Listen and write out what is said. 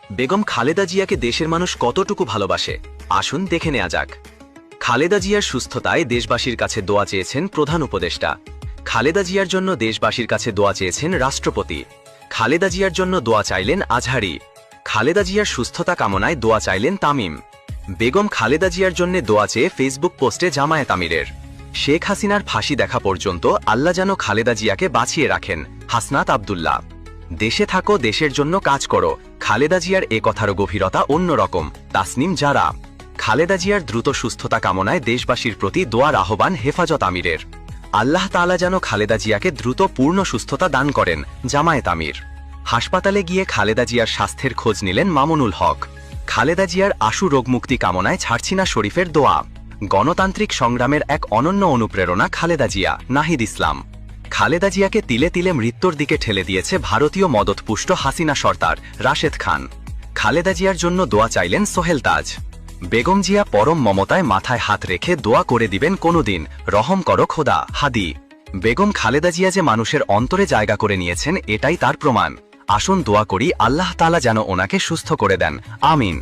বেগম খালেদা জিয়াকে দেশের মানুষ কতটুকু ভালোবাসে আসুন দেখে নেওয়া যাক। খালেদা জিয়ার সুস্থতায় দেশবাসীর কাছে দোয়া চেয়েছেন প্রধান উপদেষ্টা। খালেদা জিয়ার জন্য দেশবাসীর কাছে দোয়া চেয়েছেন রাষ্ট্রপতি। খালেদা জিয়ার জন্য দোয়া চাইলেন আজহারি। খালেদা জিয়ার সুস্থতা কামনায় দোয়া চাইলেন তামিম। বেগম খালেদা জিয়ার জন্য দোয়া চেয়ে ফেসবুক পোস্টে জামায়াত আমিরের। শেখ হাসিনার ফাঁসি দেখা পর্যন্ত আল্লাহ যেন খালেদা জিয়াকে বাঁচিয়ে রাখেন, হাসনাত আব্দুল্লাহ। দেশে থাকো, দেশের জন্য কাজ করো, খালেদা জিয়ার এ কথারও গভীরতা অন্যরকম, তাসনিম জারা। খালেদা জিয়ার দ্রুত সুস্থতা কামনায় দেশবাসীর প্রতি দোয়ার আহ্বান হেফাজত আমিরের। আল্লাহ তাআলা যেন খালেদা জিয়াকে দ্রুত পূর্ণ সুস্থতা দান করেন, জামায়াত আমির। হাসপাতালে গিয়ে খালেদা জিয়ার স্বাস্থ্যের খোঁজ নিলেন মামুনুল হক। খালেদা জিয়ার আশু রোগমুক্তি কামনায় ছাড়ছি না শরীফের দোয়া। গণতান্ত্রিক সংগ্রামের এক অনন্য অনুপ্রেরণা খালেদা জিয়া, নাহিদ ইসলাম। খালেদা জিয়াকে তিলে তিলে মৃত্যুর দিকে ঠেলে দিয়েছে ভারতীয় মদতপুষ্ট হাসিনা সরকার, রাশেদ খান। খালেদা জিয়ার জন্য দোয়া চাইলেন সোহেল তাজ। বেগম জিয়া পরম মমতায় মাথায় হাত রেখে দোয়া করে দিবেন কোনোদিন, রহম করো খোদা, হাদি। বেগম খালেদা জিয়া যে মানুষের অন্তরে জায়গা করে নিয়েছেন, এটাই তার প্রমাণ। আসুন দোয়া করি আল্লাহ তাআলা যেন ওনাকে সুস্থ করে দেন, আমিন।